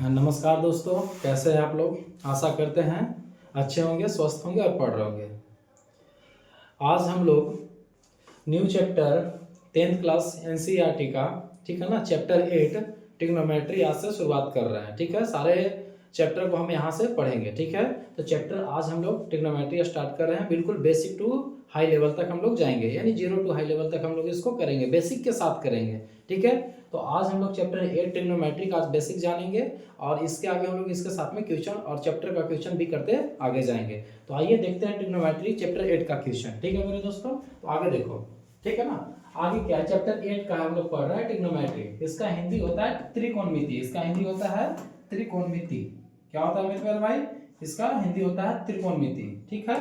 नमस्कार दोस्तों, कैसे हैं आप लोग। आशा करते हैं अच्छे होंगे, स्वस्थ होंगे और पढ़ रहे होंगे। आज हम लोग new chapter 10th class NCERT का, ठीक है ना, चैप्टर 8 ट्रिग्नोमेट्री आज से शुरुआत कर रहे हैं। ठीक है, सारे चैप्टर को हम यहाँ से पढ़ेंगे। ठीक है, तो चैप्टर आज हम लोग ट्रिग्नोमेट्री स्टार्ट कर रहे हैं। बिल्कुल बेसिक टू हाई लेवल तक हम लोग जाएंगे, यानी 0 टू हाई लेवल तक हम लोग इसको करेंगे, बेसिक के साथ करेंगे। ठीक है, तो आज हम लोग चैप्टर 8 ट्रिग्नोमेट्री का आज बेसिक जानेंगे और इसके आगे हम लोग इसके साथ में क्वेश्चन और चैप्टर का क्वेश्चन भी करते आगे जाएंगे। तो आइए देखते हैं ट्रिग्नोमेट्री चैप्टर 8 का क्वेश्चन। ठीक है मेरे दोस्तों, तो आगे देखो। ठीक है ना, आगे क्या है, चैप्टर 8 का हम लोग पढ़ रहे हैं ट्रिग्नोमेट्री। इसका हिंदी होता है त्रिकोणमिति। इसका हिंदी होता है त्रिकोणमिति। क्या होता है मेरे प्यारे भाई, इसका हिंदी होता है त्रिकोणमिति। ठीक है,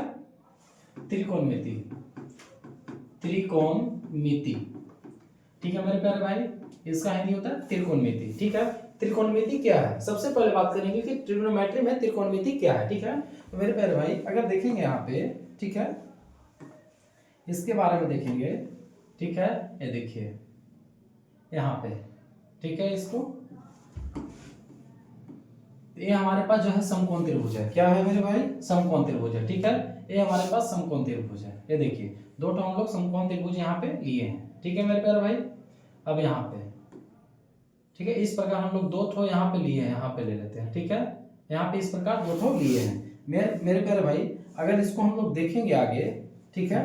त्रिकोणमिति, त्रिकोणमिति। ठीक है मेरे प्यारे भाई, इसका हिंदी होता है त्रिकोणमिति। ठीक है, त्रिकोणमिति क्या है, सबसे पहले बात करेंगे कि ट्रिग्नोमेट्री में त्रिकोणमिति क्या है। ठीक है, तो मेरे प्यारे भाई अगर देखेंगे यहाँ पे, ठीक है, इसके बारे में देखेंगे। ठीक है, ये देखिए यहाँ पे, ठीक है, इसको ये हमारे पास जो है समकोण त्रिभुज है। क्या है मेरे भाई, समकोण त्रिभुज है। ठीक है, ये हमारे पास समकोण त्रिभुज है। ये देखिए दो हम लोग समकोण त्रिभुज यहाँ पे लिए हैं। ठीक है मेरे प्यारे भाई, अब यहाँ पे, ठीक है, इस प्रकार हम लोग दो यहाँ पे लिए हैं, यहाँ पे ले लेते हैं। ठीक है, यहाँ पे इस प्रकार दो लिए हैं। मेरे प्यारे भाई अगर इसको हम लोग देखेंगे आगे, ठीक है,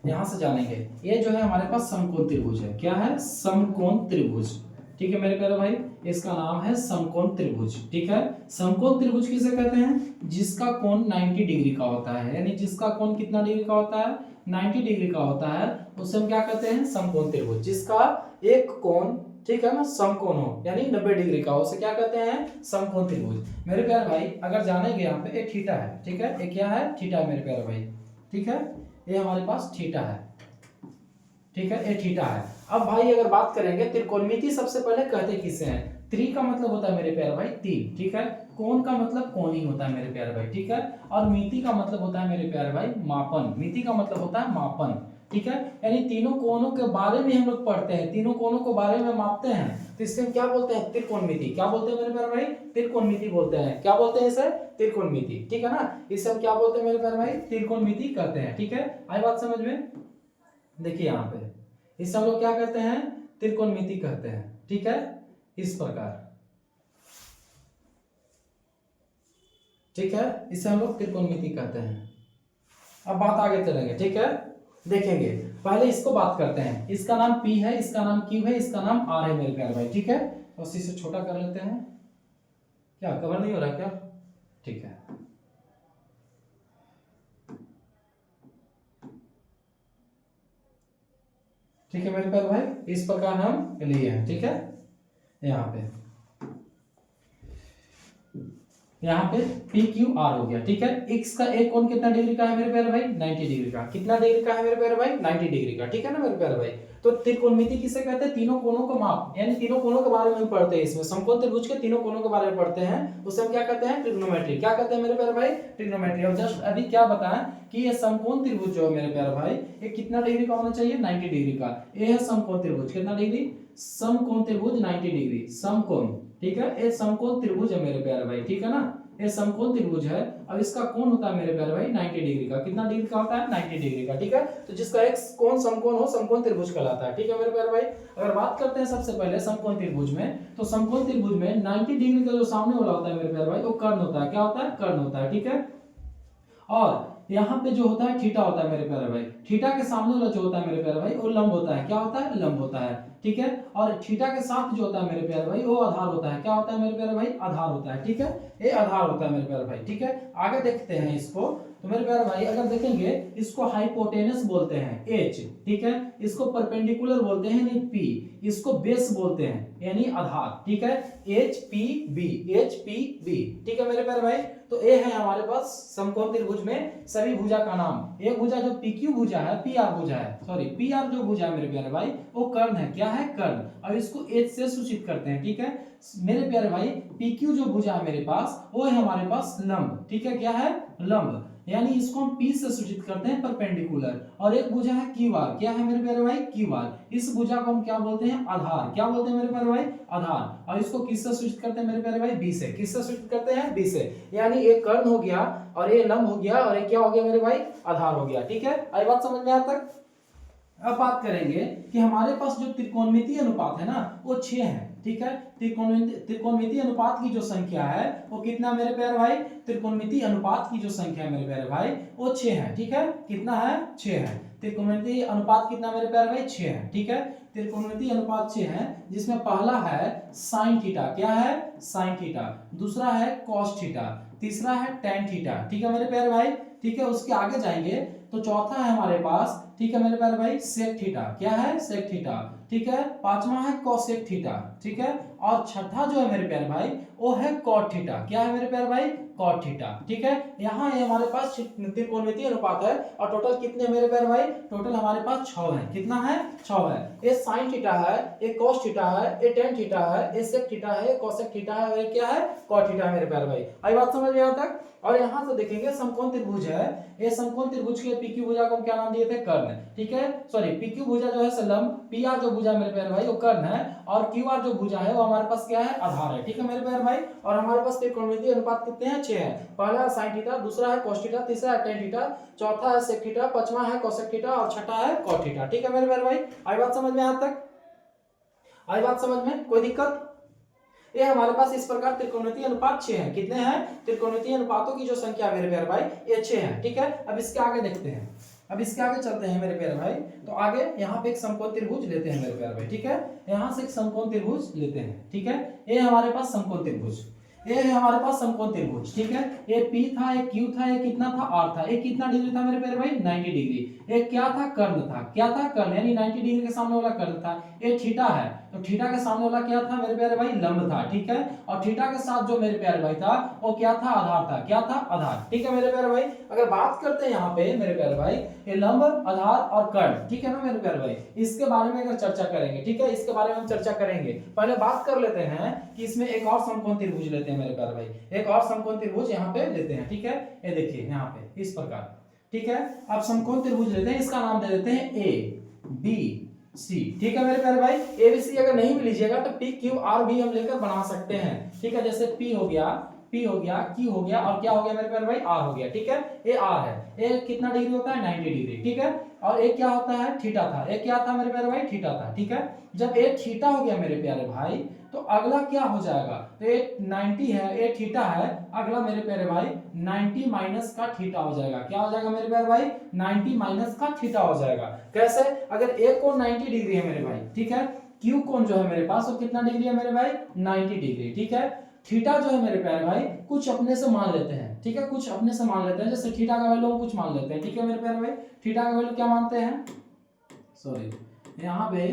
यहाँ से जानेंगे, ये जो है हमारे पास समकोण त्रिभुज है। क्या है, समकोण त्रिभुज। ठीक है मेरे प्यारे भाई, इसका नाम है समकोण त्रिभुज। ठीक है, समकोण त्रिभुज किसे कहते हैं, जिसका कोण 90 डिग्री का होता है, यानी जिसका कोण कितना डिग्री का होता है, 90 डिग्री का होता है, उसे हम क्या कहते हैं, समकोण त्रिभुज। जिसका एक कोण, ठीक है ना, समकोण हो, यानी 90 डिग्री का हो, उसे क्या कहते हैं, समकोण त्रिभुज। मेरे प्यारे भाई अगर जानेंगे यहाँ पे एक थीटा है। ठीक है, एक क्या है, थीटा मेरे प्यारे भाई। ठीक है, ये हमारे पास थीटा है। ठीक है, ये थीटा है। अब भाई अगर बात करेंगे त्रिकोणमिति, सबसे पहले कहते किसे हैं, त्रि का मतलब होता है मेरे प्यारे भाई तीन। ठीक है, कोण का मतलब कोण ही होता है मेरे प्यारे भाई। ठीक है, और मिति का मतलब होता है मेरे प्यारे भाई मापन। मिति का मतलब होता है मापन। ठीक है, यानी तीनों कोणों के बारे में हम लोग पढ़ते हैं, तीनों कोणों को बारे में मापते हैं, तो इससे क्या बोलते हैं, त्रिकोणमिति। क्या बोलते हैं मेरे प्यारे भाई, त्रिकोणमिति बोलते हैं। क्या बोलते हैं इसे, त्रिकोणमिति। ठीक है ना, इसे हम क्या बोलते हैं मेरे प्यारे भाई, त्रिकोणमिति कहते हैं। ठीक है, आई बात समझ में। देखिए यहाँ पे इसे हम लोग क्या कहते हैं, त्रिकोणमिति कहते हैं। ठीक है, इस प्रकार। ठीक है, इसे हम लोग त्रिकोणमिति कहते हैं। अब बात आगे चलेंगे। ठीक है, देखेंगे, पहले इसको बात करते हैं। इसका नाम P है, इसका नाम Q है, इसका नाम R है मेरे प्यारे भाई। ठीक है, तो इसी से छोटा कर लेते हैं। क्या कवर नहीं हो रहा क्या, ठीक है, ठीक है मेरे प्यारे भाई, इस प्रकार हम लिए हैं। ठीक है, यहाँ पे PQR हो गया। ठीक है, x का एक कोण कितना डिग्री का है मेरे प्यारे भाई, 90 डिग्री का। कितना डिग्री का है मेरे प्यारे भाई, 90 डिग्री का। ठीक है ना मेरे प्यारे भाई, तो त्रिकोणमिति किसे कहते हैं, तीनों कोणों को माप, यानी तीनों कोणों के बारे में हम पढ़ते हैं। इसमें समकोण त्रिभुज के तीनों कोणों के बारे में पढ़ते हैं, उसे हम क्या कहते हैं, ट्रिग्नोमेट्री। क्या कहते हैं मेरे प्यारे भाई, ट्रिग्नोमेट्री। और जस्ट अभी क्या बताएं कि ये समकोण त्रिभुज जो है मेरे प्यारे भाई, ये कितना डिग्री का होना चाहिए, 90 डिग्री का। ये है समकोण त्रिभुज, कितना डिग्री, समकोण त्रिभुज 90 डिग्री, समकोण। ठीक है, ये समकोण त्रिभुज है मेरे प्यारे भाई। ठीक है ना, ये समकोण त्रिभुज है। अब इसका कोण होता है मेरे प्यारे भाई 90 डिग्री का। कितना डिग्री का होता है, 90 डिग्री का। ठीक है, तो जिसका एक कोण समकोण हो, समकोण त्रिभुज कहलाता है। ठीक है मेरे प्यारे भाई, अगर बात करते हैं सबसे पहले समकोण त्रिभुज में, तो समकोण त्रिभुज में 90 डिग्री का जो सामने वाला होता है मेरे प्यारे भाई, वो कर्ण होता है। क्या होता है, कर्ण होता है। ठीक है, और यहाँ पे जो होता है थीटा होता है मेरे प्यारे भाई। थीटा के सामने वाला जो होता है मेरे प्यारे भाई, वो लंब होता है। क्या होता है, लंब होता है। ठीक है, और थीटा के साथ जो होता है मेरे प्यारे भाई, वो आधार होता है। क्या होता है मेरे प्यारे भाई, आधार होता है। ठीक है, ये आधार होता है मेरे प्यारे भाई। ठीक है, आगे देखते हैं इसको। तो मेरे प्यारे भाई अगर देखेंगे, इसको हाइपोटेनस बोलते हैं, H। ठीक है, इसको परपेंडिकुलर बोलते हैं, यानी P। इसको बेस बोलते हैं, यानी आधार। ठीक है, HPB, HPB। ठीक है मेरे प्यारे भाई, तो ये है हमारे पास समकोण त्रिभुज में सभी भुजा का नाम। एक भुजा जो PQ भुजा है, PR भुजा है, सॉरी PR जो भुजा है मेरे प्यारे भाई, वो कर्ण है। क्या है, कर्ण। अब इसको H से सूचित करते हैं। ठीक है मेरे प्यारे भाई, PQ जो भुजा है मेरे पास, वो है हमारे पास लंब। ठीक है, क्या है, लंब। यानी इसको हम P से सूचित करते हैं परपेंडिकुलर। और एक भुजा है क्यू आर, क्या है मेरे प्यारे भाई, क्यू आर। इस भुजा को हम क्या बोलते हैं, आधार। क्या बोलते हैं मेरे प्यारे भाई, आधार। और इसको किससे सूचित करते हैं मेरे प्यारे भाई, बी से। किससे सूचित करते हैं, बी से। यानी एक कर्ण हो गया और ये लंब हो गया और ये क्या हो गया मेरे भाई, आधार हो गया। ठीक है, आई बात समझ में आता तक। अब बात करेंगे कि हमारे पास जो त्रिकोणमितीय अनुपात है ना वो 6 है। ठीक है, त्रिकोणमितीय अनुपात की जो संख्या है वो कितना मेरे प्यारे भाई, त्रिकोणमितीय अनुपात की जो संख्या है मेरे प्यारे भाई वो 6 है। ठीक है, कितना है, 6 है। त्रिकोणमितीय अनुपात कितना मेरे प्यारे भाई, 6 है। ठीक है, त्रिकोणमितीय अनुपात 6 है, जिसमें पहला है साइन थीटा। क्या है, साइन थीटा। दूसरा है कॉस थीटा। तीसरा है टेन थीटा। ठीक है मेरे प्यारे भाई। ठीक है, उसके आगे जाएंगे तो चौथा है हमारे पास, ठीक है मेरे प्यारे भाई, सेक थीटा। क्या है, सेक थीटा। ठीक है, पांचवा है कोसेक थीटा। ठीक है, और छठा जो है मेरे प्यारे भाई वो है कॉट थीटा। क्या है मेरे प्यारे भाई, कॉट थीटा। ठीक है, यहाँ ये हमारे पास त्रिकोणमितीय अनुपात है और टोटल कितने मेरे प्यारे भाई, टोटल हमारे पास 6 है। कितना है, 6 है। ये साइन थीटा है, ये कोस थीटा है, ये टेन थीटा है, ये सेक थीटा है, कोसेक थीटा है और ये क्या है, कॉट थीटा है मेरे प्यारे भाई। आई बात समझ में यहाँ तक। और यहाँ से देखेंगे समकोण त्रिभुज है, ये समकोण त्रिभुज के पीक्यू भुजा को हम क्या नाम दिए थे, कर्ण। ठीक है, सॉरी, पीक्यू भुजा जो है लंब, पी आर जो भुजा मेरे प्यारे भाई वो कर्ण है, और क्यू आर जो भुजा है वो हमारे पास क्या है, आधार है। ठीक है मेरे प्यारे भाई, और हमारे पास त्रिकोणमितीय अनुपात कितने हैं, 6 है। पहला है साइन थीटा, दूसरा है कोस थीटा, तीसरा है टेन थीटा, चौथा है सेक थीटा, पांचवा है कोसेक थीटा और छठा है कॉट थीटा। ठीक है मेरे प्यारे भाई, आई बात समझ में, यहाँ तक आई बात समझ में, कोई दिक्कत। ये हमारे पास इस प्रकार त्रिकोणमितीय अनुपात 6 है। कितने हैं, त्रिकोणमितीय अनुपातों की जो संख्या मेरे प्यारे भाई ये 6 है। ठीक है, अब इसके आगे देखते हैं, अब इसके आगे चलते हैं मेरे प्यारे भाई। तो आगे यहाँ पे एक समकोण त्रिभुज लेते हैं मेरे प्यारे भाई। ठीक है, यहाँ से एक समकोण त्रिभुज लेते हैं। ठीक है, ये हमारे पास समकोण त्रिभुज, ये है हमारे पास समकोण त्रिभुज। ठीक है, ये P था, ये Q था, ये कितना था, R था। ये कितना डिग्री था मेरे प्यारे भाई, 90 डिग्री। ये क्या था, कर्ण था। क्या था, कर्ण, यानी 90 डिग्री के सामने वाला कर्ण था। ये थीटा है, तो थीटा के सामने वाला क्या था मेरे प्यारे भाई, लंब था। ठीक है, और थीटा के साथ जो मेरे प्यारे भाई था वो क्या था, आधार था। क्या था, आधार। ठीक है मेरे प्यारे भाई, अगर बात करते हैं यहाँ पे मेरे प्यारे भाई, ये लंब, आधार और कर्ण, ठीक है ना मेरे प्यारे भाई, इसके बारे में अगर चर्चा करेंगे। ठीक है, इसके बारे में हम चर्चा करेंगे। पहले बात कर लेते हैं कि इसमें एक और समकोण त्रिभुज लेते हैं मेरे प्यारे भाई, एक और समकोण त्रिभुज यहाँ पे लेते हैं। ठीक है, ये देखिए यहाँ पे इस प्रकार। ठीक है, अब समकोण त्रिभुज लेते हैं, इसका नाम दे देते हैं ए बी सी। ठीक है मेरे प्यारे भाई, ए बी सी अगर नहीं भी लीजिएगा तो पी क्यू आर भी हम लेकर बना सकते हैं। ठीक है, जैसे पी हो गया, P हो गया, Q हो गया और क्या हो गया मेरे प्यारे भाई, R हो गया। ठीक है, ये R है, ये कितना डिग्री होता है, 90 डिग्री। ठीक है, और एक क्या होता है, थीटा था। एक क्या था मेरे प्यारे भाई, थीटा था। ठीक है, जब एक थीटा हो गया मेरे प्यारे भाई तो अगला क्या हो जाएगा, तो ये 90 है, ये थीटा है, अगला मेरे प्यारे भाई 90 माइनस का थीटा हो जाएगा। क्या हो जाएगा मेरे प्यारे भाई, 90 माइनस का थीटा हो जाएगा। कैसे, अगर एक कोण 90 डिग्री है मेरे भाई, ठीक है, Q कोण जो है मेरे पास वो कितना डिग्री है मेरे भाई, 90 डिग्री। ठीक है, थीटा जो है मेरे प्यारे भाई कुछ अपने से मान लेते हैं। ठीक है, कुछ अपने से मान लेते हैं, जैसे थीटा का वैल्यू हम कुछ मान लेते हैं। ठीक है मेरे प्यारे भाई, थीटा का वैल्यू क्या मानते हैं, सॉरी यहाँ पे,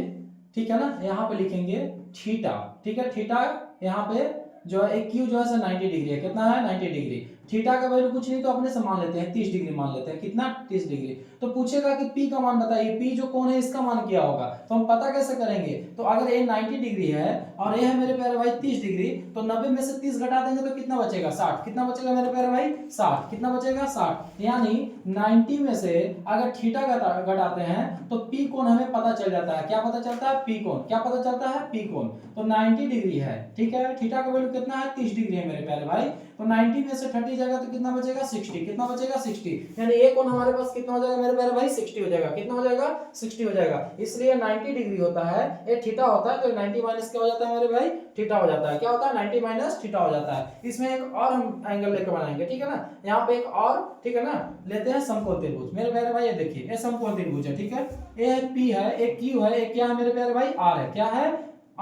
ठीक है ना, यहाँ पे लिखेंगे थीटा। ठीक है, थीटा यहाँ पे जो है एक क्यू जो है 90 डिग्री है। कितना है, 90 डिग्री। थीटा का वैल्यू कुछ नहीं तो अपने से मान लेते हैं, 30 डिग्री मान लेते हैं। कितना, 30 डिग्री। तो पूछेगा कि पी का मान बताइए, पी जो कौन है इसका मान क्या होगा, तो हम पता कैसे करेंगे, तो अगर ये 90 डिग्री है और ये है मेरे प्यारे भाई 30 डिग्री, तो 90 में से 30 घटा देंगे तो कितना बचेगा, 60। कितना बचेगा मेरे प्यारे भाई, 60। कितना बचेगा, 60। यानी 90 में से अगर थीटा घटाते हैं तो पी कोण हमें पता चल जाता है। क्या पता चलता है, पी कोण। क्या पता चलता है, पी कोण। तो 90 डिग्री है। ठीक है, थीटा का वैल्यू कितना है, 30 डिग्री है मेरे प्यारे भाई। तो 90 में से 30 जाएगा तो कितना बचेगा, 60। कितना बचेगा, 60। यानी ये कोण हमारे पास कितना हो जाएगा मेरे प्यारे भाई, 60 हो जाएगा। कितना हो जाएगा, 60 हो जाएगा। इसलिए 90 डिग्री होता है, ये थीटा होता है, तो 90 माइनस क्या हो जाता है मेरे भाई, थीटा हो जाता है। क्या होता है, 90 माइनस थीटा हो जाता है। इसमें एक और हम एंगल लेकर बनाएंगे। ठीक है ना, यहाँ पे एक और, ठीक है ना, लेते हैं समकोण त्रिभुज। मेरे प्यारे भाई ये देखिए, ये समकोण त्रिभुज है। ठीक है, ये P है, एक Q है, एक क्या है मेरे प्यारे भाई, R है। क्या है,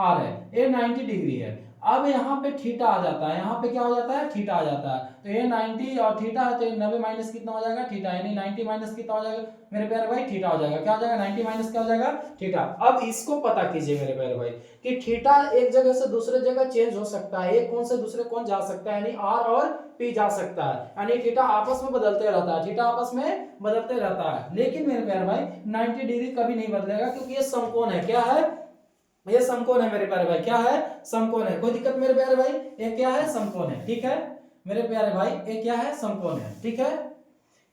R है। ये 90 डिग्री है। अब यहाँ पे थीटा आ जाता है, यहाँ पे क्या हो जाता है, थीटा आ जाता है। तो ये 90 और थीटा है, तो 90 माइनस कितना हो जाएगा, थीटा। यानी 90 माइनस कितना हो जाएगा मेरे प्यारे भाई, थीटा हो जाएगा। क्या हो जाएगा, 90 माइनस क्या हो जाएगा, थीटा। अब इसको पता कीजिए मेरे प्यारे भाई कि थीटा एक जगह से दूसरे जगह चेंज हो सकता है, एक कोण से दूसरे कोण जा सकता है, यानी R और P जा सकता है, यानी थीटा आपस में बदलते रहता है, थीटा आपस में बदलते रहता है। लेकिन मेरे प्यारे भाई 90 डिग्री कभी नहीं बदलेगा, क्योंकि ये समकोण है। क्या है, ये समकोण है मेरे प्यारे भाई। क्या है, समकोण है। कोई दिक्कत मेरे प्यारे भाई, ये क्या है, समकोण है। ठीक है मेरे प्यारे भाई, ये क्या है, समकोण है। ठीक है,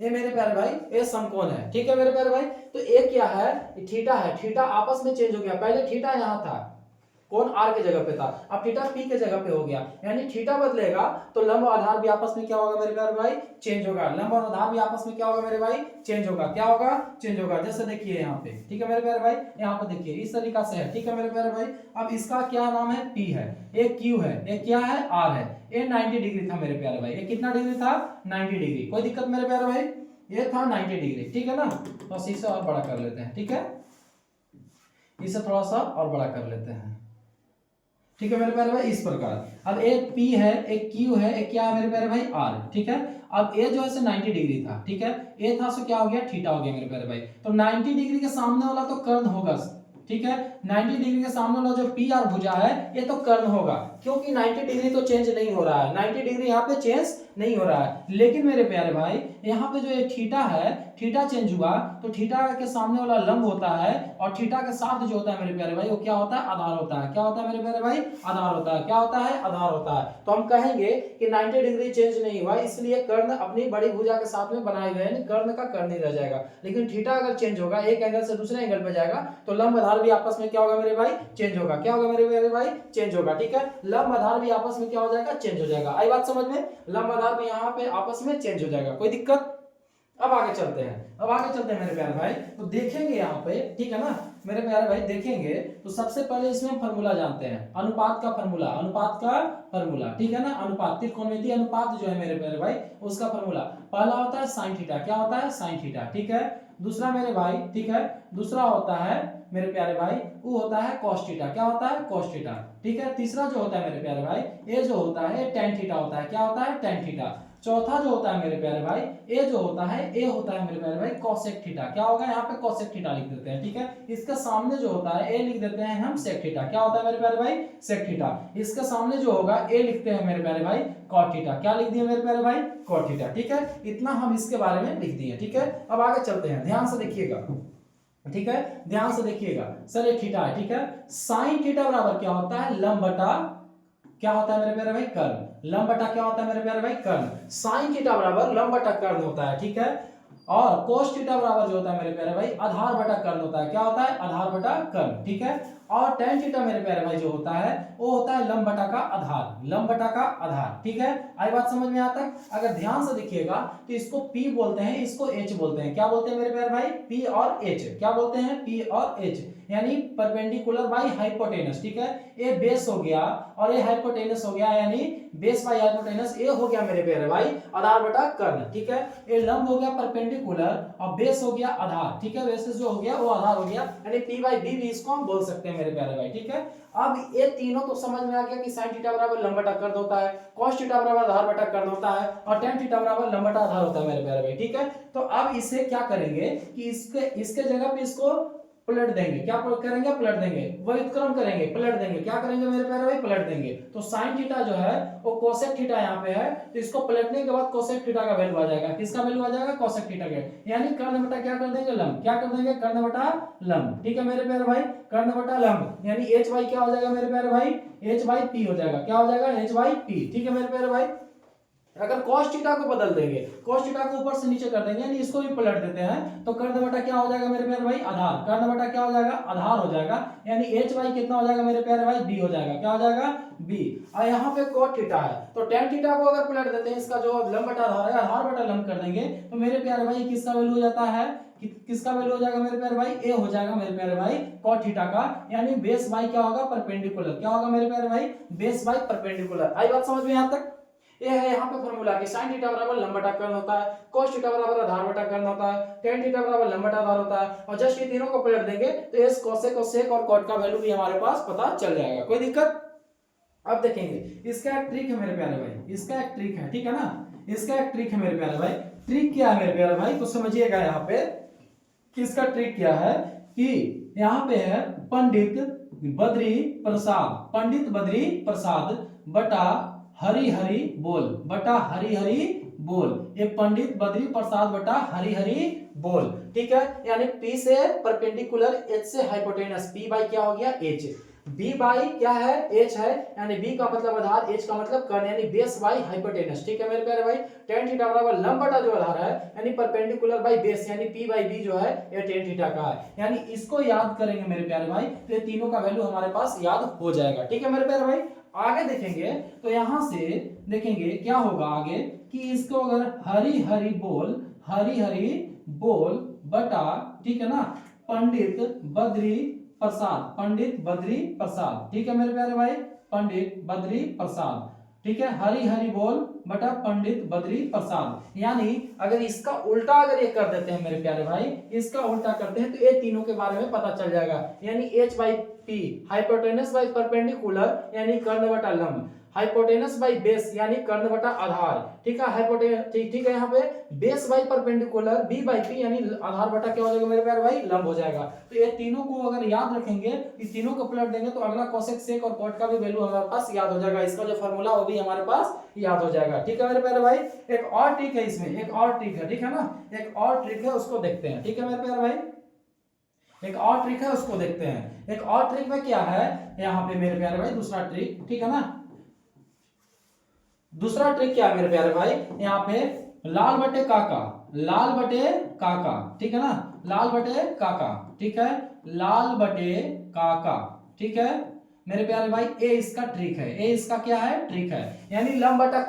ये मेरे प्यारे भाई ये समकोण है, ठीक है मेरे प्यारे भाई। तो ये क्या है, थीटा है, थीटा आपस में चेंज हो गया, पहले थीटा यहाँ था, कोण आर के जगह पे था, अब थीटा पी के जगह पे हो गया, यानी थीटा बदलेगा तो लंब और आधार भी आपस में क्या होगा मेरे प्यारे भाई, चेंज होगा, लंब और आधार भी आपस में क्या होगा मेरे भाई, चेंज होगा, क्या होगा, चेंज होगा। जैसे देखिए यहाँ पे, ठीक है मेरे प्यारे भाई, यहाँ पे देखिए इस तरीका से है, ठीक है मेरे प्यारे भाई। अब इसका क्या नाम है, पी है, एक क्यू है, एक क्या है, आर है। ये 90 डिग्री था मेरे प्यारे भाई, ये कितना डिग्री था, 90 डिग्री, कोई दिक्कत मेरे प्यारे भाई, ये था 90 डिग्री, ठीक है ना। तो इसे और बड़ा कर लेते हैं, ठीक है, इसे थोड़ा सा और बड़ा कर लेते हैं, ठीक है मेरे प्यारे भाई, इस प्रकार। अब एक P है, एक Q है, एक क्या है मेरे प्यारे भाई, R, ठीक है। अब ए जो है 90 डिग्री था, ठीक है, ए था सो क्या हो गया, थीटा हो गया मेरे प्यारे भाई। तो 90 डिग्री के सामने वाला तो कर्ण होगा, ठीक है, 90 डिग्री के सामने वाला जो पी आर भुजा है ये तो कर्ण होगा, क्योंकि 90 डिग्री तो चेंज नहीं हो रहा है, 90 डिग्री यहाँ पे चेंज नहीं हो रहा है। लेकिन मेरे प्यारे भाई यहाँ पे जो ये थीटा है, थीटा चेंज हुआ तो थीटा के सामने वाला लंब होता है, और थीटा के साथ जो होता है मेरे प्यारे भाई वो क्या होता है, आधार होता है। क्या होता है मेरे प्यारे भाई, आधार होता है। क्या होता है, आधार होता है। तो हम कहेंगे कि 90 डिग्री चेंज नहीं हुआ, इसलिए कर्ण अपनी बड़ी भुजा के साथ में बनाए हुए हैं, कर्ण का कर्ण ही रह जाएगा। लेकिन थीटा अगर चेंज होगा, एक एंगल से दूसरे एंगल पे जाएगा, तो लंब आधार भी आपस में क्या होगा मेरे भाई, चेंज होगा। क्या होगा मेरे प्यारे भाई, चेंज होगा, ठीक है। लंब आधार भी आपस में क्या हो जाएगा, चेंज हो जाएगा। आई बात समझ में, लंब आधार भी यहाँ पे आपस में चेंज हो जाएगा, कोई दिक्कत। अब आगे चलते हैं, अब आगे चलते हैं मेरे प्यारे भाई, तो देखेंगे यहाँ पे, ठीक है ना मेरे प्यारे भाई, देखेंगे तो सबसे पहले इसमें हम फॉर्मूला जानते हैं, अनुपात का फॉर्मूला, अनुपात का फॉर्मूला, ठीक है ना। अनुपात, त्रिकोणमितीय अनुपात जो है मेरे प्यारे भाई, उसका फॉर्मूला पहला होता है साइन थीटा। क्या होता है, साइन थीटा, ठीक है। दूसरा मेरे भाई, ठीक है, दूसरा होता है मेरे प्यारे भाई, वो होता है cos थीटा। क्या होता है, cos थीटा, ठीक है। तीसरा जो होता है मेरे प्यारे भाई, ये जो होता है tan थीटा होता है। क्या होता है, tan थीटा। चौथा जो होता है मेरे प्यारे भाई, ये जो होता है, ये होता है मेरे प्यारे भाई cosec थीटा। क्या होगा, यहाँ पे cosec थीटा लिख देते हैं, ठीक है। इसके सामने जो होता है ये लिख देते हैं हम sec थीटा। क्या होता है मेरे प्यारे भाई, sec थीटा। इसके सामने जो होगा ये लिखते हैं मेरे प्यारे भाई cot थीटा। क्या लिख दिए मेरे प्यारे भाई, cot थीटा, ठीक है। इतना हम इसके बारे में लिख दिए, ठीक है। अब आगे चलते हैं, ध्यान से देखिएगा, ठीक है, ध्यान से देखिएगा। सर ये थीटा है, ठीक है। साइन थीटा बराबर क्या होता है, लंब बटा क्या होता है मेरे प्यारे भाई, कर्ण। लंब बटा क्या होता है मेरे प्यारे भाई, कर्ण। साइन थीटा बराबर लंब बटा कर्ण होता है, ठीक है। और कोस थीटा बराबर जो होता है मेरे प्यारे भाई, आधार बटा कर्ण होता है। क्या होता है, आधार बटा कर्ण, ठीक है। और tan थीटा मेरे प्यारे भाई जो होता है वो होता है लंब बटा का आधार, लंब बटा का आधार, ठीक है। आई बात समझ में यहाँ तक। अगर ध्यान से देखिएगा तो इसको P बोलते हैं, इसको H बोलते हैं। क्या बोलते हैं मेरे प्यारे भाई, P और H। क्या बोलते हैं, P और H, यानी परपेंडिकुलर बाई हाइपोटेनस, ठीक है। ये बेस हो गया और ये हाइपोटेनस हो गया, यानी बेस बाई हाइपोटेनस, ये हो गया मेरे प्यारे भाई आधार बटा कर्ण, ठीक है। ये लंब हो गया परपेंडिकुलर और बेस हो गया आधार, ठीक है। बेस जो हो गया वो आधार हो गया, यानी P बाई B भी इसको हम बोल सकते हैं मेरे प्यारे भाई, ठीक है। अब ये तीनों तो समझ में आ गया कि sin थीटा बराबर लंब बटा कर्ण होता है, cos थीटा बराबर आधार बटा कर्ण होता है, और tan थीटा बराबर लंब बटा आधार होता है मेरे प्यारे भाई, ठीक है। तो अब इसे क्या करेंगे कि इसके जगह पे इसको पलट देंगे। क्या करेंगे, पलट देंगे, व्युत्क्रम करेंगे, पलट देंगे। क्या करेंगे मेरे प्यारे भाई, पलट देंगे। तो sin थीटा जो है वो cosec थीटा यहाँ पे है, तो इसको पलटने के बाद cosec थीटा का वैल्यू आ जाएगा। किसका वैल्यू आ जाएगा, cosec थीटा का, यानी कर्ण बटा क्या कर देंगे, लंब। क्या कर देंगे, कर्ण बटा लंब, ठीक है मेरे प्यारे भाई, कर्ण बटा लंब, यानी h बाई क्या हो जाएगा मेरे प्यारे भाई, h बाई p हो जाएगा। क्या हो जाएगा, h बाई p, ठीक है मेरे प्यारे भाई। अगर cos थीटा को बदल देंगे, cos थीटा को ऊपर से नीचे कर देंगे, यानी इसको भी पलट देते हैं, तो कर्ण बटा क्या हो जाएगा मेरे प्यारे भाई, आधार। कर्ण बटा क्या हो जाएगा, आधार हो जाएगा, यानी h बाई कितना हो जाएगा मेरे प्यारे भाई, b हो जाएगा। क्या हो जाएगा, b। और यहाँ पे cot थीटा है, तो tan थीटा को अगर पलट देते हैं, इसका जो लंब बटा आधार है, आधार बटा लंब कर देंगे, तो मेरे प्यारे भाई किसका वैल्यू हो जाता है, किसका वैल्यू हो जाएगा मेरे प्यारे भाई, a हो जाएगा मेरे प्यारे भाई cot थीटा का, यानी बेस बाई क्या होगा, परपेंडिकुलर। क्या होगा मेरे प्यारे भाई, बेस बाई परपेंडिकुलर। आई बात समझ में यहाँ तक। ये है यहाँ पे फॉर्मूला कि sin थीटा बराबर लंब बटा कर्ण होता है, cos थीटा बराबर आधार बटा कर्ण होता है, tan थीटा बराबर लंब बटा आधार होता है, और जस्ट ये तीनों को पलट देंगे तो s cosec और sec और cot का वैल्यू भी हमारे पास पता चल जाएगा, कोई दिक्कत। अब देखेंगे इसका एक ट्रिक है मेरे प्यारे भाई, इसका एक ट्रिक है, ठीक है ना, इसका एक ट्रिक है मेरे प्यारे भाई। ट्रिक क्या है मेरे प्यारे भाई, तो समझिएगा यहाँ पे कि इसका ट्रिक क्या है, कि यहाँ पे है पंडित बद्री प्रसाद, पंडित बद्री प्रसाद बटा हरि हरि बोल, बटा हरि हरि बोल। ये पंडित बद्री प्रसाद बटा हरि हरि बोल, ठीक है। यानी P से परपेंडिकुलर, H से हाइपोटेनस, P बाई क्या हो गया, H। बी बाई क्या है, एच है, यानी बी का मतलब आधार, एच का मतलब कर्ण, यानी बेस बाई हाइपोटेनस। ठीक है मेरे प्यारे भाई, tan थीटा बराबर लंब बटा जो आधार है यानी परपेंडिकुलर बाई बेस, यानी p बाई b जो है ये tan थीटा का है। यानी इसको याद करेंगे मेरे प्यारे भाई तो ये तीनों का वैल्यू हमारे पास याद हो जाएगा। ठीक है मेरे प्यारे भाई, आगे देखेंगे तो यहां से देखेंगे क्या होगा आगे कि इसको अगर हरी हरी बोल बटा, ठीक है ना, पंडित बद्री प्रसाद, ठीक है मेरे प्यारे भाई, पंडित बद्री प्रसाद, ठीक है, हरी हरी बोल बटा पंडित बद्री प्रसाद। यानी अगर इसका उल्टा अगर ये कर देते हैं मेरे प्यारे भाई, इसका उल्टा करते हैं तो ये तीनों के बारे में पता चल जाएगा। यानी h by p hypotenuse by perpendicular यानी कर्ण बटा लंब, हाइपोटेनस बाई बेस यानी कर्ण बटा आधार, ठीक है, ठीक है, यहाँ पे base by perpendicular b by p यानी आधार बटा क्या हो जाएगा मेरे प्यारे भाई, लंब हो जाएगा। तो ये तीनों को अगर याद रखेंगे, इस तीनों को पलट देंगे तो अगला कोसेक सेक और कॉट का भी वैल्यू हमारे पास याद हो जाएगा, इसका जो फार्मूला वो भी हमारे पास याद हो जाएगा। ठीक है मेरे प्यारे भाई, एक और ट्रिक है इसमें, एक और ट्रिक है, ठीक है ना, एक और ट्रिक है उसको देखते हैं। ठीक है मेरे प्यारे भाई, एक और ट्रिक है उसको देखते हैं। एक और ट्रिक में क्या है यहाँ पे मेरे प्यारे भाई, दूसरा ट्रिक, ठीक है ना, दूसरा ट्रिक क्या है मेरे प्यारे भाई, यहाँ पे लाल बटे काका, ठीक है ना, लाल बटे काका, ठीक है, लाल बटे काका, ठीक है मेरे प्यारे भाई, ए इसका ट्रिक है, ए इसका क्या है, ट्रिक है। यानी लंब बटा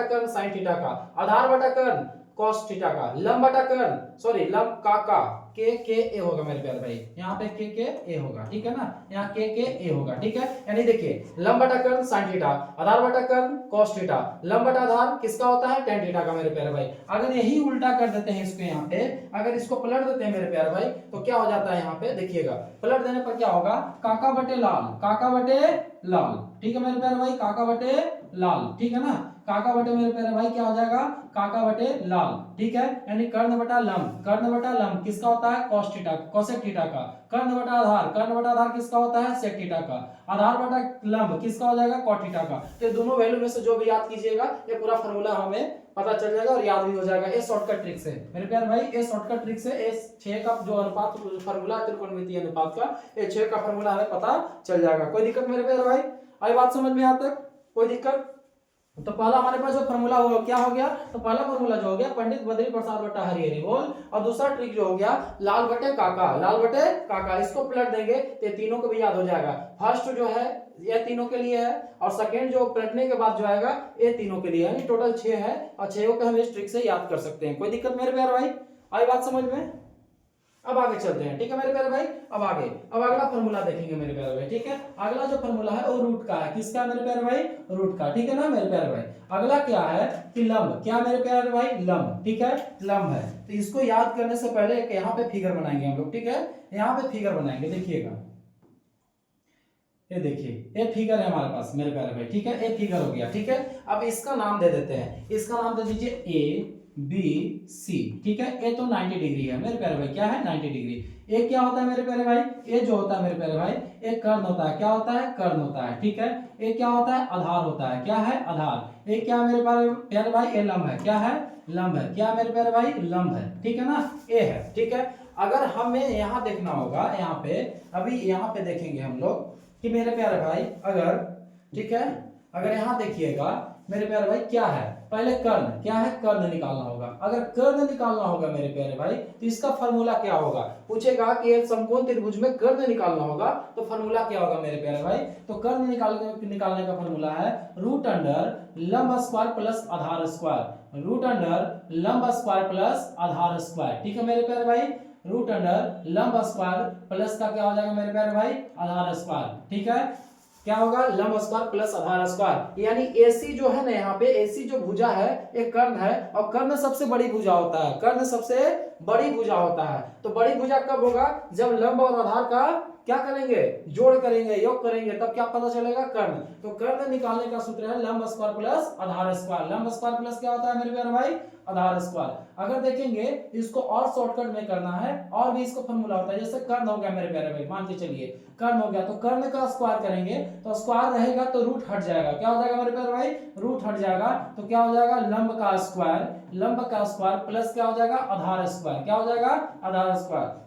कर्ण साइन थीटा का, आधार बटा कर्ण कॉस थीटा का, लंब बटा कर्ण सॉरी लंब काका के ए होगा मेरे प्यारे भाई, यहाँ पे के ए होगा, ठीक है ना, यहाँ के ए होगा, ठीक है। यानी देखिए लंब बटा कर्ण साइन थीटा, आधार बटा कर्ण कॉस थीटा, लंब बटा आधार किसका होता है, tan थीटा का मेरे प्यारे भाई। अगर यही उल्टा कर देते हैं इसको, यहाँ पे अगर इसको पलट देते हैं मेरे प्यारे भाई तो क्या हो जाता है, यहाँ पे देखिएगा पलट देने पर क्या होगा, काका बटे लाल, ठीक है मेरे प्यारे भाई, काका बटे लाल, ठीक है ना, काका बटे मेरे प्यारे भाई क्या हो जाएगा, काका बटे लाल, ठीक है। यानी कर्ण बटा लंब किसका होता है, cos थीटा कोसेक थीटा का, कर्ण बटा आधार किसका होता है, sec थीटा का, आधार बटा लंब किसका हो जाएगा, cot थीटा का। तो दोनों वैल्यू में से जो भी याद कीजिएगा ये पूरा फार्मूला हमें पता चल जाएगा और याद भी हो जाएगा। ये शॉर्टकट ट्रिक से मेरे प्यारे भाई, ये शॉर्टकट ट्रिक से ये 6 का जो अनुपात फार्मूला त्रिकोणमितीय अनुपात का, ये 6 का फार्मूला हमें पता चल जाएगा। कोई दिक्कत मेरे प्यारे भाई, आई बात समझ में यहाँ तक, कोई दिक्कत? तो पहला हमारे पास जो फार्मूला हो क्या हो गया, तो पहला फार्मूला जो हो गया पंडित बद्री प्रसाद बटा हरी हरी बोल, और दूसरा ट्रिक जो हो गया लाल बटे काका, इसको पलट देंगे तो तीनों को भी याद हो जाएगा। फर्स्ट जो है ये तीनों के लिए है और सेकंड जो पलटने के बाद जो आएगा ये तीनों के लिए है, टोटल 6 है और 6 को हम इस ट्रिक से याद कर सकते हैं। कोई दिक्कत मेरे प्यारे भाई, आई बात समझ में? अब आगे चलते हैं, ठीक है मेरे प्यारे भाई, अब अगला फार्मूला देखेंगे मेरे प्यारे भाई, ठीक है। अगला जो फार्मूला है वो रूट का है, किसका मेरे प्यारे भाई, रूट का, ठीक है ना मेरे प्यारे भाई। अगला क्या है कि लंब, क्या मेरे प्यारे भाई, लंब, ठीक है, लंब है। तो इसको याद करने से पहले एक यहाँ पे फिगर बनाएंगे हम लोग, ठीक है, यहाँ पे फिगर बनाएंगे, देखिएगा ये देखिए ये फिगर है हमारे पास मेरे प्यारे भाई, ठीक है, ये फिगर हो गया, ठीक है। अब इसका नाम दे देते हैं, इसका नाम दे दीजिए ए बी सी, ठीक है। ए तो 90 डिग्री है मेरे प्यारे भाई, क्या है 90 डिग्री। ए क्या होता है मेरे प्यारे भाई, ए जो होता है मेरे प्यारे भाई ए कर्ण होता है, क्या होता है, कर्ण होता है, ठीक है। ए क्या होता है, आधार होता है, क्या है, आधार। ए क्या मेरे प्यारे भाई, ए लंब है, क्या है, लंब है, क्या मेरे प्यारे भाई, लंब है, ठीक है ना, ए है, ठीक है। अगर हमें यहाँ देखना होगा, यहाँ पे अभी यहाँ पे देखेंगे हम लोग कि मेरे प्यारे भाई अगर, ठीक है, अगर यहाँ देखिएगा मेरे प्यारे भाई क्या है, पहले कर्ण, क्या है, कर्ण निकालना होगा। अगर कर्ण निकालना होगा मेरे प्यारे भाई तो इसका फार्मूला क्या होगा, पूछेगा कि एक समकोण त्रिभुज में कर्ण निकालना होगा तो फार्मूला क्या होगा मेरे प्यारे भाई। तो कर्ण निकालने का फार्मूला है रूट अंडर लंब स्क्वायर प्लस आधार स्क्वायर, रूट अंडर लंब स्क्वायर प्लस आधार स्क्वायर, ठीक है मेरे प्यारे भाई। रूट अंडर लंब स्क्वायर प्लस का क्या हो जाएगा मेरे प्यारे भाई, आधार स्क्वायर, ठीक है। क्या होगा, लंब स्क्वायर प्लस आधार स्क्वायर, यानी एसी जो है ना, यहाँ पे एसी जो भुजा है एक कर्ण है और कर्ण सबसे बड़ी भुजा होता है, कर्ण सबसे बड़ी भुजा होता है। तो बड़ी भुजा कब होगा, जब लंब और आधार का क्या करेंगे, जोड़ करेंगे, योग करेंगे, तब क्या पता चलेगा, कर्ण। तो कर्ण निकालने का सूत्र है लंब स्क्वायर प्लस आधार स्क्वायर, लंब स्क्वायर प्लस क्या होता है मेरे प्यारे भाई, आधार स्क्वायर। अगर देखेंगे इसको और शॉर्टकट में करना है और भी इसको फॉर्मूला होता है, जैसे कर्ण हो गया मेरे प्यारे भाई, मान के चलिए कर्ण हो गया तो कर्ण का स्क्वायर करेंगे तो स्क्वायर रहेगा तो रूट हट जाएगा, क्या हो जाएगा मेरे प्यारे भाई, रूट हट जाएगा तो क्या हो जाएगा, लंब का स्क्वायर प्लस क्या हो जाएगा, आधार स्क्वायर, क्या हो जाएगा, आधार स्क्वायर।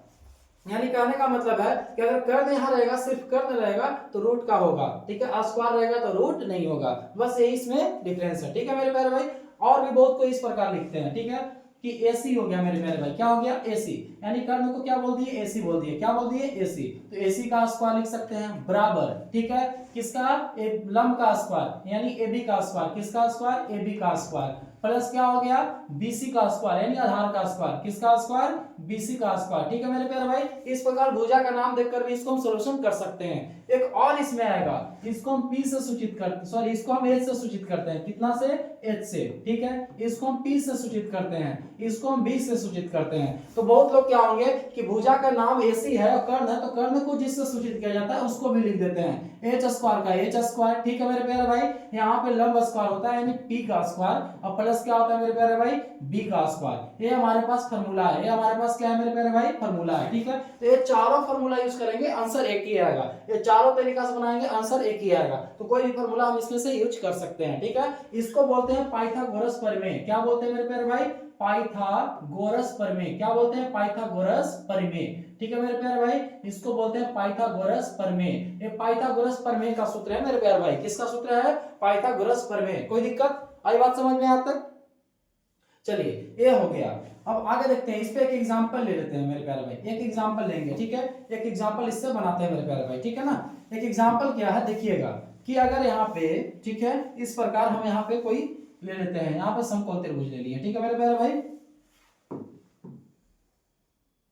यानी कहने का मतलब है कि अगर कर्ण यहाँ रहेगा, सिर्फ कर्ण रहेगा तो रूट का होगा, ठीक है, स्क्वायर रहेगा तो रूट नहीं होगा, बस यही इसमें डिफरेंस है, ठीक है मेरे प्यारे भाई। और भी बहुत को इस प्रकार लिखते हैं, ठीक है, कि एसी हो गया मेरे प्यारे भाई, क्या हो गया एसी, यानी कर्ण को क्या बोल दिए एसी बोल दिए, क्या बोल दिए एसी, तो एसी का स्क्वायर लिख सकते हैं बराबर, ठीक है, किसका लंब का स्क्वायर यानी एबी का स्क्वायर, किसका स्क्वायर एबी का स्क्वायर, प्लस क्या हो गया बीसी का स्क्वायर यानी आधार का स्क्वायर, किसका स्क्वायर बीसी का स्क्वायर, ठीक है मेरे प्यारे भाई। इस प्रकार भुजा का नाम देखकर भी इसको हम सॉल्यूशन कर सकते हैं। एक और इसमें आएगा, इसको हम पी से सूचित करते, सॉरी इसको हम एच से सूचित करते हैं, कितना से एच से, ठीक है, इसको हम पी से सूचित करते हैं, इसको हम बी से सूचित करते हैं। तो बहुत लोग क्या होंगे कि भुजा का नाम एसी है और कर्ण है, तो कर्ण को जिससे सूचित किया जाता है उसको भी लिख देते हैं एच स्क्वायर का एच स्क्वायर, ठीक है मेरे प्यारे भाई। यहाँ पे लंब स्क्वायर होता है यानी पी का स्क्वायर और प्लस क्या होता है मेरे प्यारे भाई बी का स्क्वायर, ये हमारे पास फार्मूला है, ये हमारे पास क्या है मेरे प्यारे भाई फार्मूला है, ठीक है। तो ये चारों फार्मूला यूज करेंगे आंसर एक ही आएगा, ये चारों तरीका से बनाएंगे आंसर एक ही आएगा, तो कोई भी फार्मूला हम इसमें से यूज कर सकते हैं, ठीक है। इसको बोलते हैं पाइथागोरस प्रमेय, क्या बोलते हैं मेरे प्यारे भाई पाइथागोरस प्रमेय, क्या बोलते हैं पाइथागोरस प्रमेय, ठीक है मेरे प्यारे भाई, इसको बोलते हैं पाइथागोरस प्रमेय। ये पाइथागोरस प्रमेय का सूत्र है मेरे प्यारे भाई, किसका सूत्र है पाइथागोरस प्रमेय। कोई दिक्कत आई बात समझ में आज तक? चलिए ये हो गया। अब आगे देखते हैं, इस पे एक एग्जांपल ले लेते हैं मेरे प्यारे भाई, एक एग्जांपल लेंगे, ठीक है, एक एग्जांपल इससे बनाते हैं मेरे प्यारे भाई, ठीक है ना। एक एग्जांपल क्या है देखिएगा कि अगर यहाँ पे, ठीक है, इस प्रकार हम यहाँ पे कोई ले लेते हैं, यहाँ पे समकोण त्रिभुज ले लिए, ठीक है मेरे प्यारे भाई,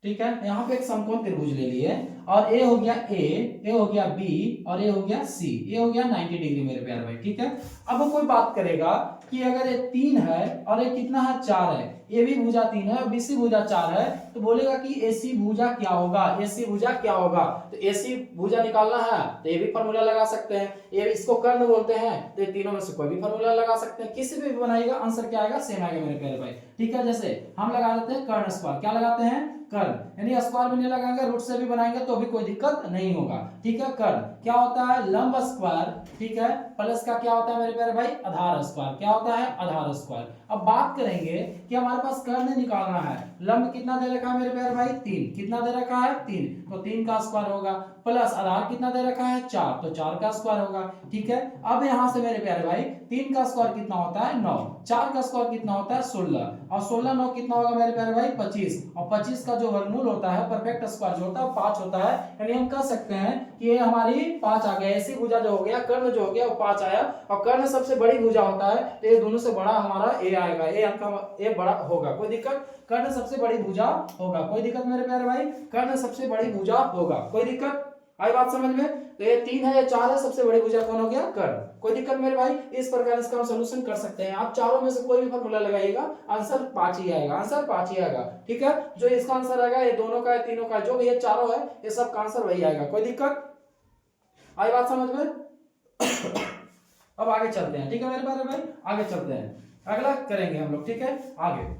ठीक है, यहाँ पे एक समकोण त्रिभुज ले लिए और ए हो गया ए हो गया बी और ए हो गया सी, ये हो गया 90 डिग्री मेरे प्यारे भाई, ठीक है। अब वो कोई बात करेगा कि अगर ये 3 है और ये कितना है 4 है, ए बी भुजा 3 है और बीसी भुजा 4 है, तो बोलेगा कि एसी भुजा क्या होगा, एसी भुजा क्या होगा, तो एसी भुजा निकालना है तो ये भी फार्मूला लगा सकते हैं, ये इसको कर्ण बोलते हैं, तो ये तीनों में से कोई भी फार्मूला लगा सकते हैं, किसी भी बनाइएगा आंसर क्या आएगा सेम आएगा मेरे प्यारे भाई, ठीक है। जैसे हम लगा देते हैं कर्ण स्क्वायर, क्या लगाते हैं कर्ण, यानी स्क्वायर भी नहीं लगाएंगे रूट से भी बनाएंगे तो भी कोई दिक्कत नहीं होगा, ठीक है। कर्ण क्या होता है लंब स्क्वायर, ठीक है, प्लस का क्या होता है मेरे प्यारे भाई आधार स्क्वायर, क्या होता है आधार स्क्वायर। अब बात करेंगे कि हमारे पास कर्ण निकालना है, लंब कितना दे रखा है मेरे प्यारे भाई 3, कितना दे रखा है 3, तो 3 का स्क्वायर होगा, प्लस आधार कितना दे रखा है 4, तो 4 का स्क्वायर होगा, ठीक है। अब यहां से मेरे प्यारे भाई 3 का स्क्वायर कितना होता है 9, 4 का स्क्वायर कितना होता है 16 और 16 9 कितना होगा मेरे प्यारे भाई 25, और 25 का जो वर्गमूल होता है परफेक्ट स्क्वायर जो होता है 5 होता है, यानी हम कह सकते हैं कि ये हमारी 5 आ गया, ऐसी भुजा जो हो गया कर्ण जो हो गया वो 5 आया, और कर्ण सबसे बड़ी भुजा होता है तो ये दोनों से बड़ा हमारा ए आएगा, ये अंक ए बड़ा होगा, कोई दिक्कत, कर्ण सबसे बड़ी भुजा होगा, कोई दिक्कत मेरे प्यारे भाई, कर्ण सबसे बड़ी भुजा होगा, कोई दिक्कत आई बात समझ में। तो ये 3 है ये 4 है, सबसे बड़ी भुजा कौन हो गया कर्ण, कोई दिक्कत मेरे भाई। इस प्रकार इसका हम सॉल्यूशन कर सकते हैं, आप चारों में से कोई भी फार्मूला लगाइएगा आंसर 5 ही आएगा, आंसर 5 ही आएगा, ठीक है। जो इसका आंसर आएगा ये दोनों का है तीनों का, जो भी ये चारों है ये सब का आंसर वही आएगा, कोई दिक्कत आई बात समझ में। अब आगे चलते हैं, ठीक है मेरे प्यारे भाई, आगे चलते हैं, अगला करेंगे हम लोग, ठीक है। आगे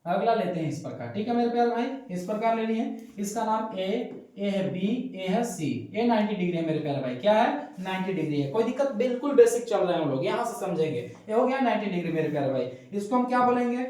अगला लेते हैं इस प्रकार, ठीक है मेरे प्यारे भाई, इस प्रकार लेनी है, इसका नाम ए है बी, ए है सी, ए 90 डिग्री है मेरे प्यारे भाई, क्या है 90 डिग्री है, कोई दिक्कत, बिल्कुल बेसिक चल रहे हैं हम लोग, यहां से समझेंगे। ये हो गया 90 डिग्री मेरे प्यारे भाई, इसको हम क्या बोलेंगे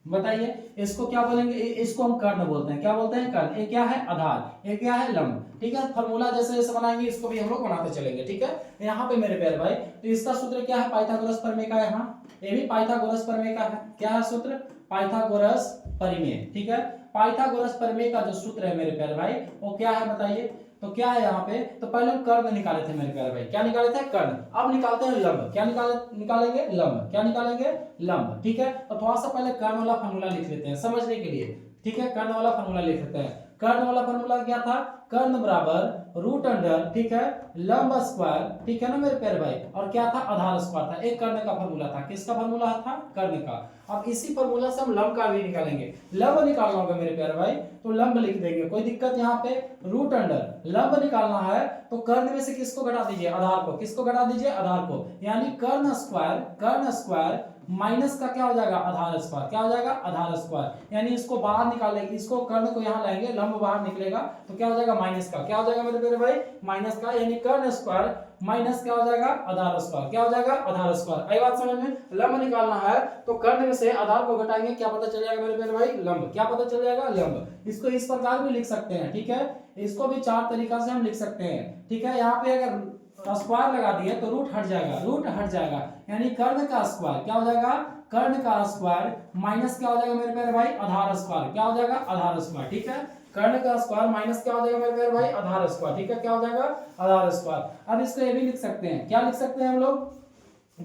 बताइए, इसको क्या बोलेंगे, इसको हम कर्ण बोलते हैं, क्या बोलते हैं कर्ण, ये क्या है आधार, ये क्या है लंब, ठीक है। फार्मूला जैसे जैसे बनाएंगे इसको भी हम लोग बनाते चलेंगे, ठीक है। यहाँ पे मेरे प्यारे भाई तो इसका सूत्र क्या है पाइथागोरस प्रमेय का, यहाँ ये भी पाइथागोरस प्रमेय का है, क्या है सूत्र पाइथागोरस प्रमेय, ठीक है। पाइथागोरस प्रमेय का जो सूत्र है मेरे प्यारे भाई वो क्या है बताइए, तो क्या है यहाँ पे, तो पहले हम कर्ण निकाले थे मेरे प्यारे भाई, क्या निकाले थे कर्ण, अब निकालते हैं लंब, क्या निकालेंगे लंब, क्या निकालेंगे लंब, ठीक है। तो थोड़ा सा पहले कर्ण वाला फार्मूला लिख लेते हैं समझने के लिए, ठीक है, कर्ण वाला फार्मूला लिख लेते हैं। कर्ण वाला फार्मूला क्या था, कर्ण बराबर रूट अंडर, ठीक है, लंब स्क्वायर, ठीक है ना मेरे प्यारे भाई, और क्या था आधार स्क्वायर था, एक कर्ण का फार्मूला था, किसका फार्मूला था कर्ण का। अब इसी फार्मूला से हम लंब का भी निकालेंगे, लंब निकालना होगा मेरे प्यारे भाई, तो लंब लिख देंगे, कोई दिक्कत यहाँ पे रूट अंडर लंब निकालना है तो कर्ण में से किसको घटा दीजिए आधार को, किसको घटा दीजिए आधार को, यानी कर्ण स्क्वायर माइनस का क्या हो जाएगा आधार स्क्वायर, क्या हो जाएगा आधार स्क्वायर, यानी इसको बाहर निकालेंगे, इसको कर्ण को यहाँ लाएंगे, लंब बाहर निकलेगा तो क्या हो जाएगा माइनस का, क्या हो जाएगा मेरे प्यारे भाई माइनस का, यानी कर्ण स्क्वायर माइनस क्या हो जाएगा आधार स्क्वायर, क्या हो जाएगा आधार स्क्वायर। आई बात समझ में, लंब निकालना है तो कर्ण में से आधार को घटाएंगे, क्या पता चल जाएगा मेरे प्यारे भाई लंब, क्या पता चल जाएगा लंब। इसको इस प्रकार भी लिख सकते हैं, ठीक है, इसको भी चार तरीका से हम लिख सकते हैं, ठीक है। यहाँ पे अगर स्क्वायर लगा दिए तो रूट हट जाएगा, रूट हट जाएगा, यानी कर्ण का स्क्वायर क्या हो जाएगा, कर्ण का स्क्वायर माइनस क्या हो जाएगा मेरे प्यारे भाई आधार स्क्वायर, क्या हो जाएगा आधार स्क्वायर, ठीक है। कर्ण का स्क्वायर माइनस क्या हो जाएगा मेरे प्यारे भाई आधार स्क्वायर, ठीक है, क्या हो जाएगा आधार स्क्वायर। अब इसको ये भी लिख सकते हैं, क्या लिख सकते हैं हम लोग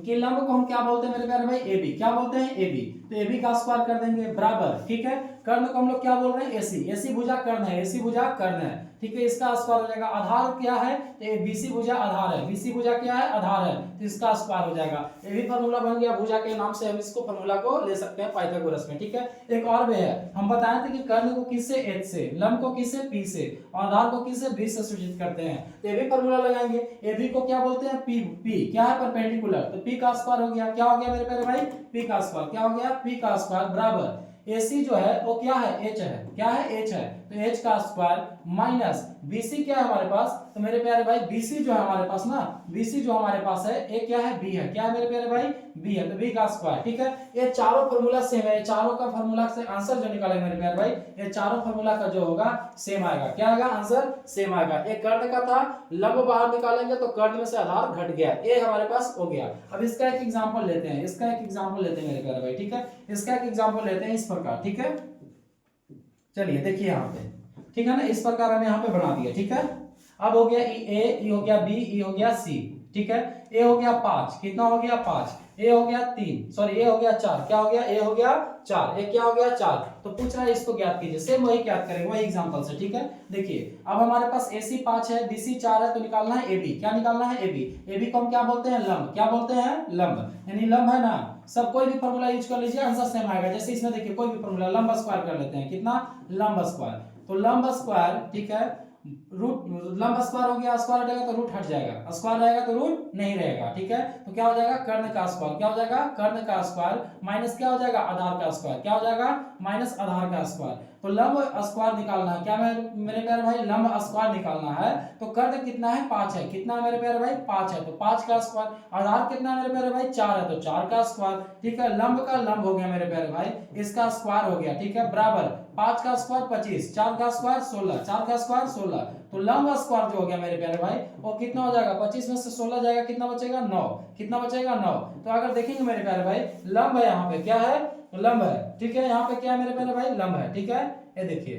कि लंब को हम क्या बोलते हैं मेरे प्यारे भाई AB, क्या बोलते हैं AB, तो AB का स्क्वायर कर देंगे बराबर, ठीक है। कर्ण को हम लोग क्या बोल रहे हैं AC, AC भुजा कर्ण है, AC भुजा कर्ण है, ठीक है, इसका स्क्वायर हो जाएगा। आधार क्या है तो BC भुजा आधार है, BC भुजा क्या है आधार है, तो इसका स्क्वायर हो जाएगा। ये भी फार्मूला बन गया भुजा के नाम से, हम इसको फार्मूला को ले सकते हैं पाइथागोरस में, ठीक है। एक और भी है, हम बताए थे कि कर्ण को किससे H से, लंब को किससे P से, और आधार को किससे B से सूचित करते हैं, तो ये भी फार्मूला लगाएंगे। AB को क्या बोलते हैं P क्या है परपेंडिकुलर, तो P का स्क्वायर हो गया, क्या हो गया मेरे प्यारे भाई P का स्क्वायर, क्या हो गया P का स्क्वायर बराबर AC जो है वो क्या है H है, क्या है H है, तो H का स्क्वायर माइनस BC क्या है हमारे पास, तो मेरे प्यारे भाई BC जो है हमारे पास ना, BC जो हमारे पास है एक क्या है B है, क्या है मेरे प्यारे भाई B है, तो B का स्क्वायर, ठीक है। ये चारों फार्मूला सेम है, चारों का फार्मूला से आंसर जो निकालेंगे मेरे प्यारे भाई, ये चारों फार्मूला का जो होगा सेम आएगा, क्या आएगा आंसर सेम आएगा। एक कर्ण का था, लंब बाहर निकालेंगे तो कर्ण में से आधार घट गया, ये हमारे पास हो गया। अब इसका एक एग्जांपल लेते हैं, इसका एक एग्जांपल लेते हैं मेरे प्यारे भाई, ठीक है, इसका एक एग्जांपल लेते हैं इस प्रकार, ठीक है। चलिए देखिए यहाँ पे, ठीक है ना, इस प्रकार हमने यहाँ पे बना दिया, ठीक है। अब हो गया ए, ई हो गया बी, ई हो गया सी, ठीक है। ए हो गया 5, कितना हो गया 5, ए हो गया 3, सॉरी ए हो गया 4, क्या हो गया ए हो गया 4, ए क्या हो गया 4, तो पूछ रहा है इसको ज्ञात कीजिए, सेम वही ज्ञात करेंगे वही एग्जांपल से, ठीक है। देखिए अब हमारे पास AC 5 है, BC 4 है, तो निकालना है AB, क्या निकालना है AB, AB को हम क्या बोलते हैं लंब, क्या बोलते हैं लंब, यानी लंब है ना, सब कोई भी फार्मूला यूज कर लीजिए आंसर सेम आएगा। जैसे इसमें देखिए कोई भी फार्मूला, लंब स्क्वायर कर लेते हैं, कितना लंब स्क्वायर, तो लंब स्क्वायर, ठीक है, रूट लंब स्क्वायर हो गया, स्क्वायर हटेगा तो रूट हट जाएगा, स्क्वायर रहेगा तो रूट नहीं रहेगा, ठीक है। तो क्या हो जाएगा कर्ण का स्क्वायर, क्या हो जाएगा कर्ण का स्क्वायर माइनस क्या हो जाएगा आधार का स्क्वायर, क्या हो जाएगा माइनस आधार का स्क्वायर। तो लंब स्क्वायर निकालना है, क्या मेरे प्यारे भाई लंब स्क्वायर निकालना है, तो कर्ण कितना है 5 है, कितना है मेरे प्यारे भाई 5 है, तो 5 का स्क्वायर, आधार कितना है मेरे प्यारे भाई 4 है, तो 4 का स्क्वायर, ठीक है। लंब का लंब हो गया मेरे प्यारे भाई, इसका स्क्वायर हो गया, ठीक है, बराबर 5 का स्क्वायर 25, 4 का स्क्वायर 16, 4 का स्क्वायर 16, तो लंब स्क्वायर जो हो गया मेरे प्यारे भाई वो कितना हो जाएगा 25 में से 16 जाएगा, कितना बचेगा 9, कितना बचेगा 9। तो अगर देखेंगे मेरे प्यारे भाई लंब है, यहाँ पे क्या है लंब है, ठीक है, यहाँ पे क्या है मेरे प्यारे भाई लंब है, ठीक है, ये देखिए,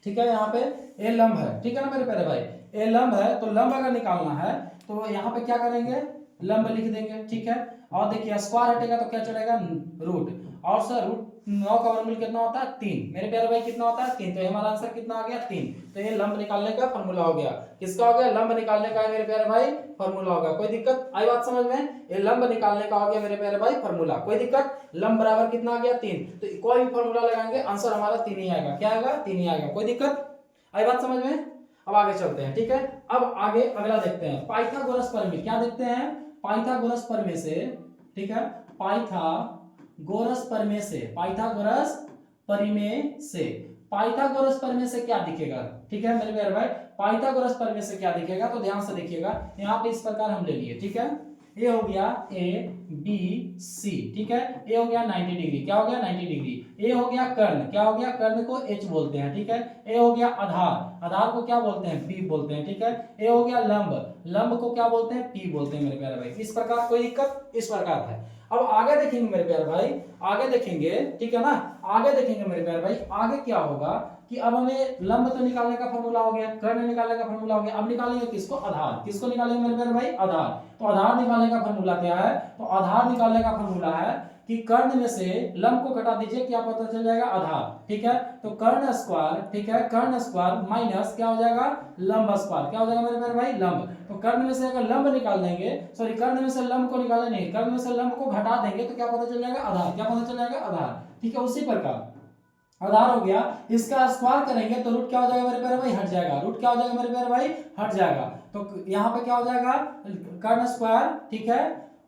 ठीक है, यहाँ पे ये लंब है, ठीक है ना मेरे प्यारे भाई, ये लंब है, तो लंब अगर निकालना है तो यहाँ पे क्या करेंगे लंब लिख देंगे, ठीक है। और देखिए स्क्वायर हटेगा तो क्या चलेगा रूट, और सर रूट 9 का वर्गमूल कितना होता है 3, मेरे प्यारे भाई कितना होता है 3, तो हमारा आंसर कितना आ गया 3। तो ये लंब निकालने का फार्मूला हो गया, किसका हो गया लंब निकालने का है मेरे प्यारे भाई फार्मूला होगा। कोई दिक्कत आई बात समझ में, ये लंब निकालने का हो गया मेरे प्यारे भाई फार्मूला, कोई दिक्कत, लंब बराबर कितना आ गया 3, तो कोई भी फार्मूला लगाएंगे आंसर हमारा 3 ही आएगा, क्या आएगा 3 ही आएगा, कोई दिक्कत आई बात समझ में। अब आगे चलते हैं, ठीक है। अब आगे अगला देखते हैं पाइथागोरस प्रमेय, क्या देखते हैं पाइथागोरस प्रमेय से, ठीक है, पाइथागोरस प्रमेय से, पाइथागोरस प्रमेय से, पाइथागोरस प्रमेय से क्या दिखेगा, ठीक है मेरे प्यारे भाई, पाइथागोरस प्रमेय से क्या दिखेगा, तो ध्यान से देखिएगा, यहाँ पे इस प्रकार हम ले लिए, ठीक है, ये हो गया A B C, ठीक है, ये हो गया 90 डिग्री, क्या हो गया 90 डिग्री, ये हो गया कर्ण, क्या हो गया कर्ण को H बोलते हैं, ठीक है, ये हो गया आधार, आधार को क्या बोलते हैं P बोलते हैं, ठीक है, ये हो गया लंब, लंब को क्या बोलते हैं P बोलते हैं मेरे प्यारे भाई, इस प्रकार, कोई दिक्कत, इस प्रकार है। अब आगे देखेंगे मेरे प्यारे भाई, आगे देखेंगे, ठीक है ना, आगे देखेंगे मेरे प्यारे भाई, आगे क्या होगा कि अब हमें लंब तो निकालने का फॉर्मूला हो गया, कर्ण निकालने का फॉर्मूला हो गया, अब निकालेंगे किसको आधार, किसको निकालेंगे मेरे प्यारे भाई आधार। तो आधार निकालने का फॉर्मूला क्या है, तो आधार निकालने का फॉर्मूला है कि कर्ण में से लंब को घटा दीजिए, क्या पता चल जाएगा आधार, ठीक है। तो कर्ण स्क्वायर, ठीक है, कर्ण स्क्वायर माइनस क्या हो जाएगा लंब स्क्वायर, क्या हो जाएगा मेरे प्यारे भाई लंब। तो कर्ण में से अगर लंब निकाल देंगे, सॉरी कर्ण में से लंब को निकालना नहीं, कर्ण में से लंब को घटा देंगे तो क्या पता चल जाएगा आधार, क्या पता चल जाएगा आधार, ठीक है। उसी प्रकार आधार हो गया, इसका स्क्वायर करेंगे तो रूट क्या हो जाएगा मेरे प्यारे भाई हट जाएगा, रूट क्या हो जाएगा मेरे प्यारे भाई हट जाएगा। तो यहाँ पे क्या हो जाएगा कर्ण स्क्वायर, ठीक है,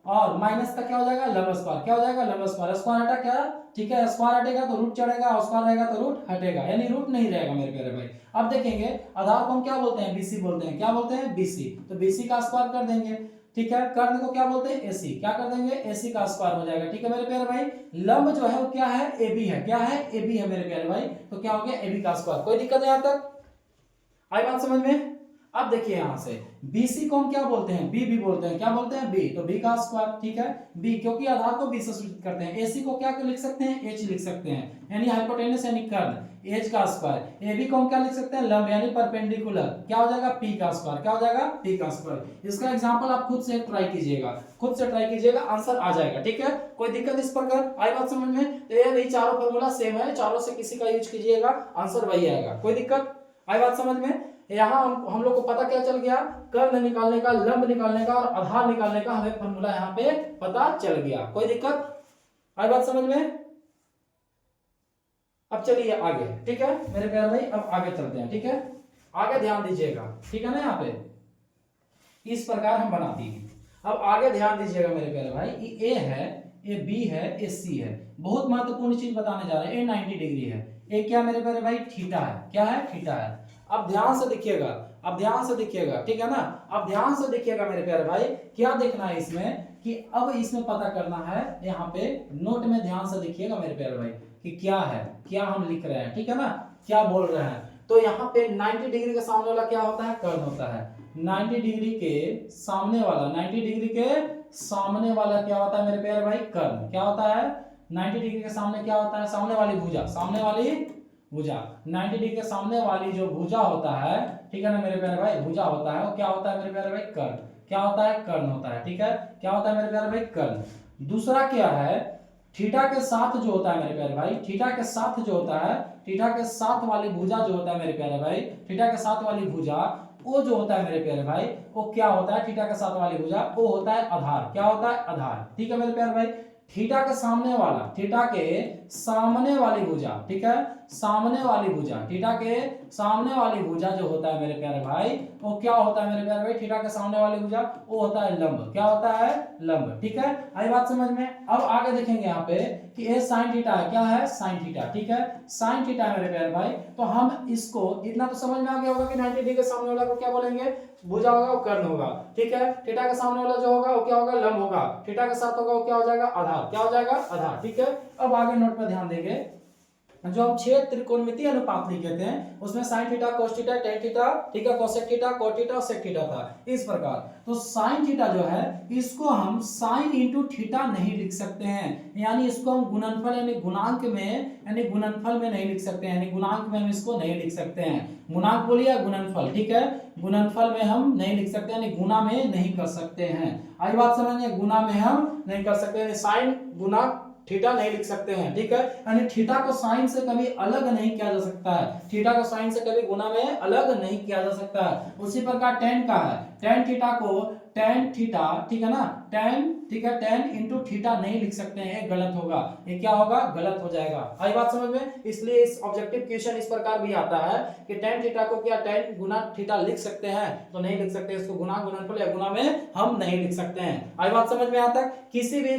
और माइनस का क्या हो जाएगा लंब स्क्वायर, क्या हो जाएगा लंब स्क्वायर, स्क्वायर हटा क्या, ठीक है स्क्वायर हटेगा तो रूट चढ़ेगा और स्क्वायर रहेगा तो रूट हटेगा, यानी रूट नहीं रहेगा मेरे प्यारे भाई। अब देखेंगे आधार को हम क्या बोलते हैं, बीसी बोलते हैं, क्या बोलते हैं बीसी, तो बीसी का स्क्वायर कर देंगे, ठीक है कर्ण को क्या बोलते हैं एसी, क्या कर देंगे एसी का स्क्वायर हो जाएगा, ठीक है मेरे प्यारे भाई। लंब जो है वो क्या है एबी है, क्या है एबी है मेरे प्यारे भाई, तो क्या हो गया एबी का स्क्वायर, कोई दिक्कत है यहां तक, आई बात समझ में। अब देखिए यहां से BC को हम क्या बोलते हैं बी बोलते हैं, क्या बोलते हैं बी, तो बी का स्क्वायर, ठीक है बी, क्योंकि आधार को बी से सूचित करते हैं। एसी को क्या लिख सकते हैं एच लिख सकते हैं, यानी हाइपोटेनस यानी कर्ण, एच का स्क्वायर। एबी को हम क्या लिख सकते हैं लंब यानी परपेंडिकुलर, क्या हो जाएगा पी का स्क्वायर, क्या हो जाएगा पी का स्क्वायर। इसका एग्जांपल आप खुद से ट्राई कीजिएगा, खुद से ट्राई कीजिएगा आंसर आ जाएगा, ठीक है कोई दिक्कत इस प्रकार आई बात समझ में। तो ये नहीं चारों फॉर्मूला सेम है, चारों से किसी का यूज कीजिएगा आंसर वही आएगा, कोई दिक्कत आई बात समझ में। यहाँ हम लोग को पता क्या चल गया, कर्ण निकालने का, लंब निकालने का और आधार निकालने का हमें फॉर्मूला यहाँ पे पता चल गया, कोई दिक्कत आई बात समझ में। अब चलिए आगे, ठीक है मेरे प्यारे भाई, अब आगे चलते हैं, ठीक है आगे ध्यान दीजिएगा, ठीक है ना, यहाँ पे इस प्रकार हम बनाते हैं। अब आगे ध्यान दीजिएगा मेरे प्यारे भाई, ए है, ये बी है, ये सी है, बहुत महत्वपूर्ण चीज बताने जा रहे हैं। ए 90 डिग्री है, ये क्या मेरे प्यारे भाई थीटा है, क्या है थीटा है। अब ध्यान से देखिएगा, अब ध्यान से देखिएगा, ठीक है ना, अब ध्यान से देखिएगा मेरे प्यारे भाई, क्या देखना है इसमें कि अब इसमें पता करना है, यहाँ पे नोट में ध्यान से देखिएगा मेरे प्यारे भाई कि क्या है, क्या हम लिख रहे हैं, ठीक है ना, क्या बोल रहे हैं। तो यहाँ पे 90 डिग्री के सामने वाला क्या होता है कर्ण होता है, 90 डिग्री के सामने वाला, 90 डिग्री के सामने वाला क्या होता है मेरे प्यारे भाई कर्ण, क्या होता है 90 डिग्री के सामने क्या होता है, सामने वाली भुजा, सामने वाली भुजा, 90 डिग्री के सामने वाली जो भुजा होता है, ठीक है ना मेरे प्यारे भाई, भुजा होता है वो क्या होता है मेरे प्यारे भाई कर्ण, क्या होता है कर्ण होता है, ठीक है क्या होता है मेरे प्यारे भाई कर्ण। दूसरा क्या है थीटा के साथ जो होता है मेरे प्यारे भाई, थीटा के साथ जो होता है, थीटा के साथ वाली भुजा जो होता है मेरे प्यारे भाई, थीटा के साथ वाली भुजा वो जो होता है मेरे प्यारे भाई, वो क्या होता है थीटा के साथ वाली भुजा, वो होता है आधार, क्या होता है आधार, ठीक है मेरे प्यारे भाई। थीटा के सामने वाला, थीटा के सामने वाली भुजा, ठीक है सामने वाली भुजा, थीटा के सामने वाली भुजा जो होता है मेरे प्यारे भाई, वो क्या होता है मेरे प्यारे भाई, थीटा के सामने वाली भुजा वो होता है लंब, क्या होता है लंब, ठीक है आई बात समझ में। अब आगे देखेंगे यहाँ पे कि ये साइन थीटा है, क्या है साइन थीटा, ठीक है साइन थीटा है मेरे प्यारे भाई। तो हम इसको इतना तो समझ में आ गया होगा कि 90 डिग्री के सामने वाला को क्या बोलेंगे भुजा होगा वो कर्ण होगा, ठीक है थीटा के सामने वाला जो होगा वो क्या होगा लंब होगा, थीटा के साथ होगा वो क्या हो जाएगा आधार, क्या हो जाएगा आधार, ठीक है। अब आगे नोट पर ध्यान देंगे, जो हम 6 त्रिकोणमितीय अनुपात लिखे थे उसमें sine theta cos theta tan theta, ठीक है कोसेक थीटा कोट थीटा और सेक थीटा था इस प्रकार। तो साइन थीटा जो है इसको हम साइन इंटू थीटा नहीं लिख सकते हैं, यानी इसको हम गुणनफल यानी गुणांक में, यानी गुणनफल में नहीं लिख सकते हैं, यानी गुणांक में हम इसको नहीं लिख सकते हैं, गुणांक बोलिए गुणनफल, ठीक है गुणनफल में हम नहीं लिख सकते, यानी गुना में नहीं कर सकते हैं, आई बात समझिए गुना में हम नहीं कर सकते, यानी साइन गुना थीटा नहीं लिख सकते हैं, ठीक है यानी थीटा को साइन से कभी अलग नहीं किया जा सकता है, थीटा को साइन से कभी गुना में अलग नहीं किया जा सकता है। उसी प्रकार टेन का है, टेन थीटा को टेन थीटा, ठीक है ना टेन, ठीक है टेन इंटू थीटा नहीं लिख सकते हैं, ये गलत होगा, ये क्या होगा गलत हो जाएगा, आई बात समझ में। इसलिए इस ऑब्जेक्टिव क्वेश्चन इस प्रकार भी आता है कि टेन थीटा को क्या टेन गुना थीटा लिख सकते हैं, तो नहीं लिख सकते, इसको गुना गुणनफल या गुना में हम नहीं लिख सकते हैं, आई बात समझ में आता है। किसी भी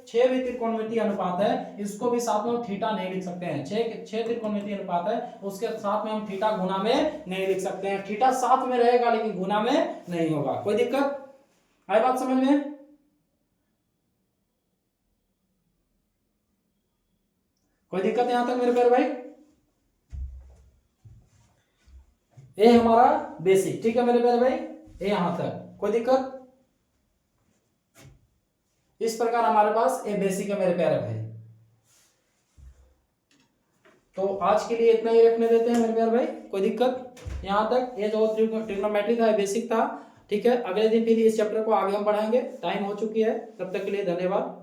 छह भी त्रिकोणमितीय अनुपात है इसको भी साथ में हम थीटा नहीं लिख सकते हैं, छह त्रिकोणमितीय अनुपात है उसके साथ में हम थीटा गुना में नहीं लिख सकते हैं, थीटा साथ में रहेगा लेकिन गुना में नहीं होगा, कोई दिक्कत आई बात समझ में। कोई दिक्कत यहां तक मेरे प्यारे भाई, ये हमारा बेसिक, ठीक है मेरे प्यारे भाई ये यहां तक, कोई दिक्कत इस प्रकार हमारे पास ये बेसिक है मेरे प्यारे भाई। तो आज के लिए इतना ही रखने देते हैं मेरे प्यारे भाई, कोई दिक्कत यहां तक, ये जो ट्रिग्नोमेट्री था बेसिक था, ठीक है अगले दिन फिर इस चैप्टर को आगे हम पढ़ाएंगे, टाइम हो चुकी है, तब तक के लिए धन्यवाद।